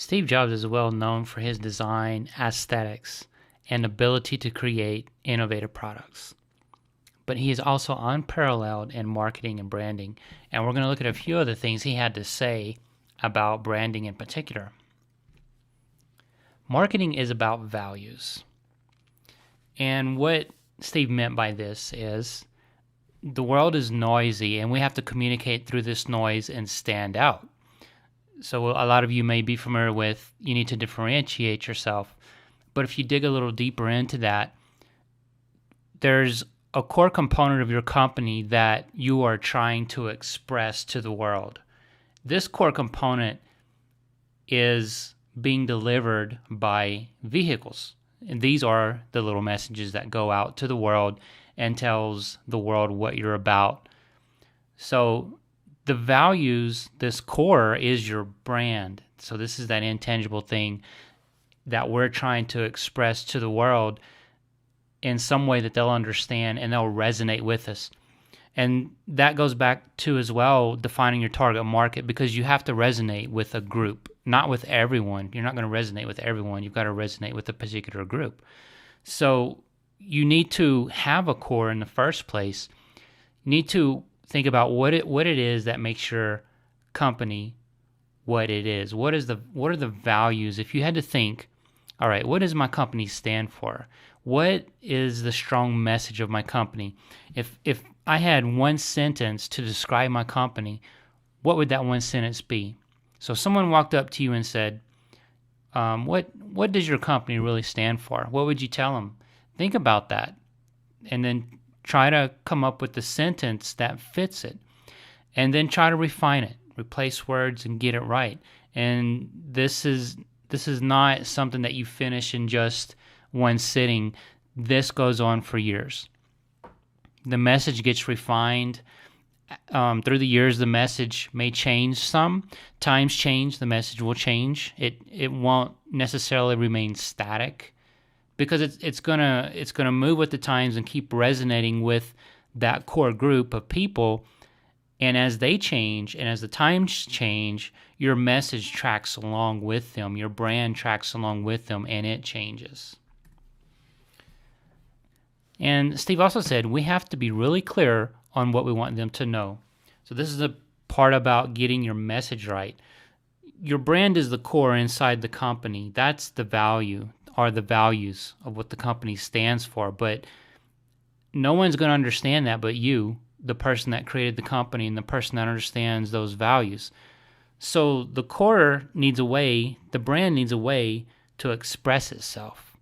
Steve Jobs is well known for his design aesthetics and ability to create innovative products. But he is also unparalleled in marketing and branding, and we're going to look at a few of the things he had to say about branding in particular. Marketing is about values. And what Steve meant by this is the world is noisy and we have to communicate through this noise and stand out. So a lot of you may be familiar with you need to differentiate yourself. But if you dig a little deeper into that, there's a core component of your company that you are trying to express to the world. This core component is being delivered by vehicles. And these are the little messages that go out to the world and tells the world what you're about. So the values, this core is your brand. So this is that intangible thing that we're trying to express to the world in some way that they'll understand and they'll resonate with us. And that goes back to as well defining your target market, because you have to resonate with a group, not with everyone. You're not going to resonate with everyone. You've got to resonate with a particular group. So you need to have a core in the first place. You need to think about what it is that makes your company what it is. What are the values? If you had to think, all right, what does my company stand for? What is the strong message of my company? If I had one sentence to describe my company, what would that one sentence be? So if someone walked up to you and said, what does your company really stand for? What would you tell them? Think about that and then try to come up with the sentence that fits it, and then try to refine it, replace words and get it right. And this is not something that you finish in just one sitting. This goes on for years. The message gets refined. Through the years, the message may change some. Times change, the message will change. It won't necessarily remain static, because it's gonna move with the times and keep resonating with that core group of people. And as they change and as the times change, your message tracks along with them, your brand tracks along with them, and it changes. And Steve also said we have to be really clear on what we want them to know. So this is the part about getting your message right. Your brand is the core inside the company. That's the value, or the values of what the company stands for. But no one's going to understand that but you, the person that created the company and the person that understands those values. So the core needs a way, the brand needs a way to express itself.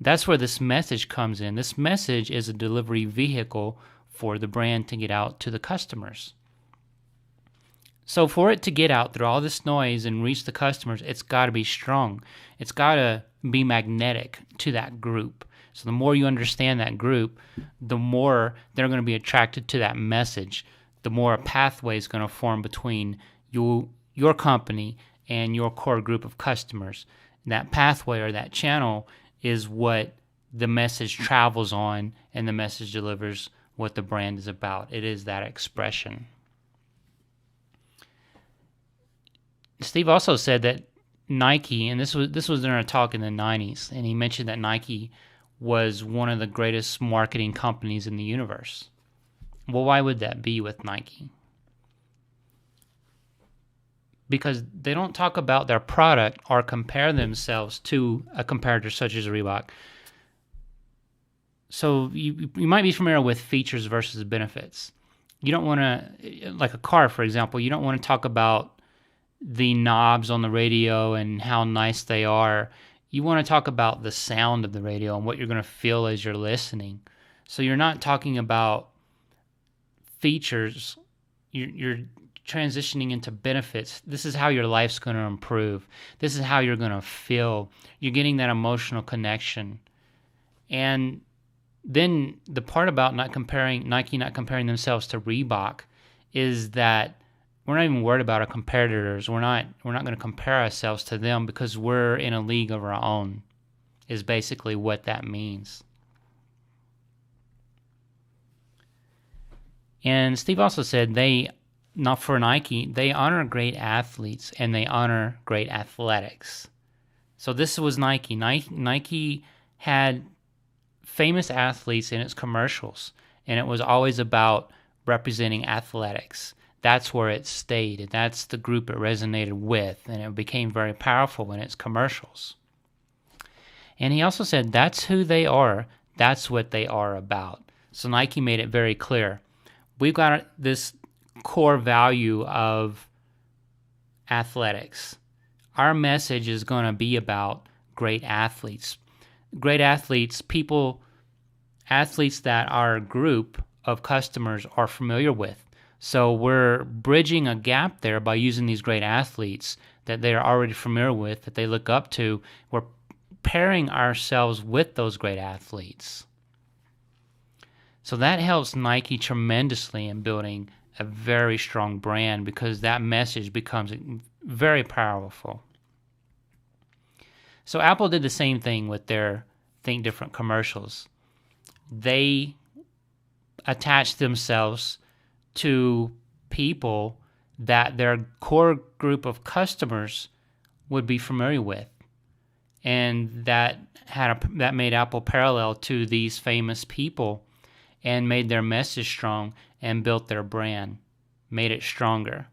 That's where this message comes in. This message is a delivery vehicle for the brand to get out to the customers. So for it to get out through all this noise and reach the customers, it's got to be strong. It's got to be magnetic to that group. So the more you understand that group, the more they're going to be attracted to that message. The more a pathway is going to form between your company and your core group of customers. And that pathway or that channel is what the message travels on, and the message delivers what the brand is about. It is that expression. Steve also said that Nike, and this was during a talk in the 90s, and he mentioned that Nike was one of the greatest marketing companies in the universe. Well, why would that be with Nike? Because they don't talk about their product or compare themselves to a competitor such as Reebok. So you might be familiar with features versus benefits. You don't want to, like a car, for example, you don't want to talk about the knobs on the radio and how nice they are. You want to talk about the sound of the radio and what you're going to feel as you're listening. So you're not talking about features. You're transitioning into benefits. This is how your life's going to improve. This is how you're going to feel. You're getting that emotional connection. And then the part about Nike not comparing themselves to Reebok is that we're not even worried about our competitors. We're not going to compare ourselves to them because we're in a league of our own, is basically what that means. And Steve also said they not for Nike, they honor great athletes and they honor great athletics. So this was Nike. Nike had famous athletes in its commercials, and it was always about representing athletics. That's where it stayed, and that's the group it resonated with, and it became very powerful in its commercials. And he also said that's who they are, that's what they are about. So Nike made it very clear. We've got this core value of athletics. Our message is going to be about great athletes. Great athletes, athletes that our group of customers are familiar with. So we're bridging a gap there by using these great athletes that they're already familiar with, that they look up to. We're pairing ourselves with those great athletes. So that helps Nike tremendously in building a very strong brand because that message becomes very powerful. So Apple did the same thing with their Think Different commercials. They attached themselves to people that their core group of customers would be familiar with, and that made Apple parallel to these famous people and made their message strong and built their brand, made it stronger.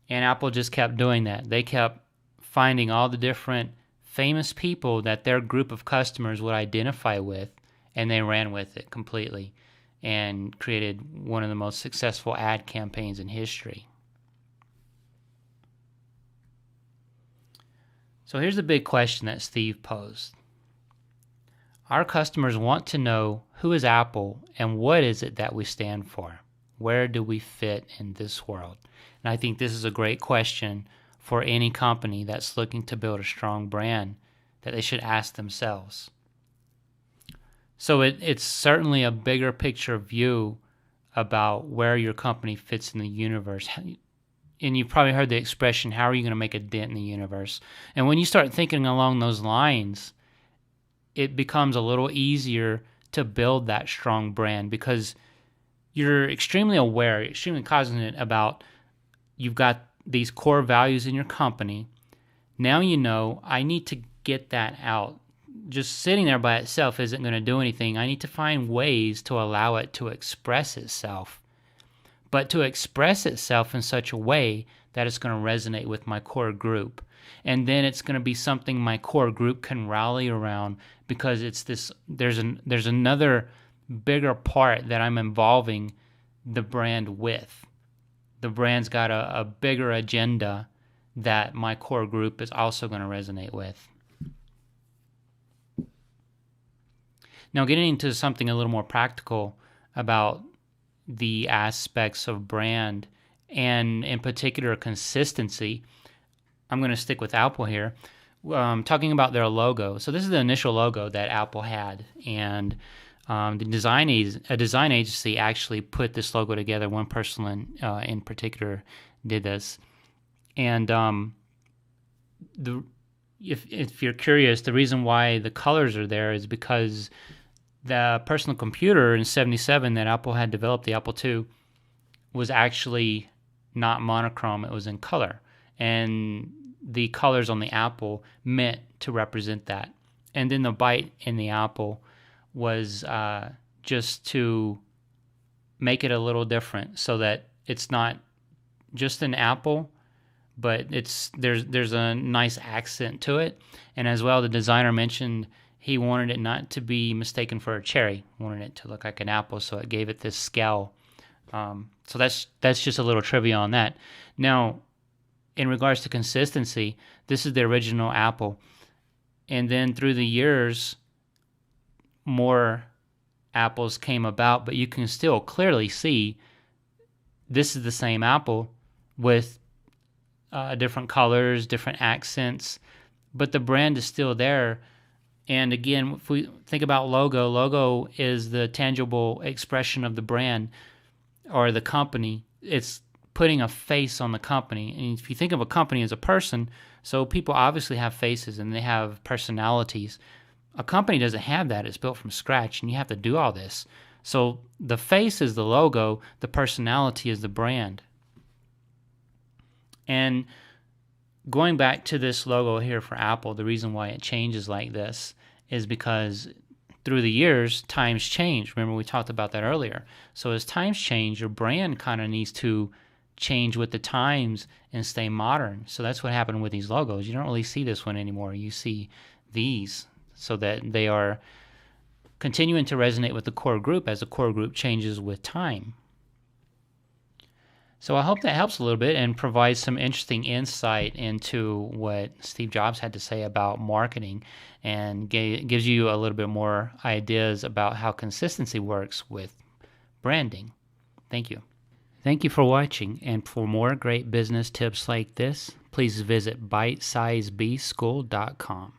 And Apple just kept doing that. They kept finding all the different famous people that their group of customers would identify with, and they ran with it completely and created one of the most successful ad campaigns in history. So here's the big question that Steve posed. Our customers want to know who is Apple and what is it that we stand for? Where do we fit in this world? And I think this is a great question for any company that's looking to build a strong brand that they should ask themselves. So it's certainly a bigger picture view about where your company fits in the universe. And you've probably heard the expression, how are you going to make a dent in the universe? And when you start thinking along those lines, it becomes a little easier to build that strong brand because you're extremely aware, extremely cognizant about you've got these core values in your company. Now you know I need to get that out. Just sitting there by itself isn't going to do anything. I need to find ways to allow it to express itself, but to express itself in such a way that it's going to resonate with my core group. And then it's going to be something my core group can rally around because it's this. There's another bigger part that I'm involving the brand with. The brand's got a bigger agenda that my core group is also going to resonate with. Now, getting into something a little more practical about the aspects of brand and in particular consistency, I'm going to stick with Apple here. Talking about their logo. So this is the initial logo that Apple had, and a design agency actually put this logo together. One person in particular did this, and if you're curious, the reason why the colors are there is because the personal computer in '77 that Apple had developed, the Apple II, was actually not monochrome. It was in color, and the colors on the Apple meant to represent that. And then the bite in the Apple was just to make it a little different, so that it's not just an apple, but there's a nice accent to it. And as well, the designer mentioned he wanted it not to be mistaken for a cherry, wanted it to look like an apple, so it gave it this scale. So that's just a little trivia on that. Now, in regards to consistency, this is the original Apple. And then through the years, more apples came about, but you can still clearly see this is the same apple with different colors, different accents, but the brand is still there. And again, if we think about logo is the tangible expression of the brand or the company. It's putting a face on the company. And if you think of a company as a person, so people obviously have faces and they have personalities. A company doesn't have that. It's built from scratch, and you have to do all this. So the face is the logo, the personality is the brand. And going back to this logo here for Apple, the reason why it changes like this is because through the years, times change. Remember, we talked about that earlier. So as times change, your brand kind of needs to change with the times and stay modern. So that's what happened with these logos. You don't really see this one anymore. You see these, so that they are continuing to resonate with the core group as the core group changes with time. So I hope that helps a little bit and provides some interesting insight into what Steve Jobs had to say about marketing, and gives you a little bit more ideas about how consistency works with branding. Thank you. Thank you for watching, and for more great business tips like this, please visit bitesizebschool.com.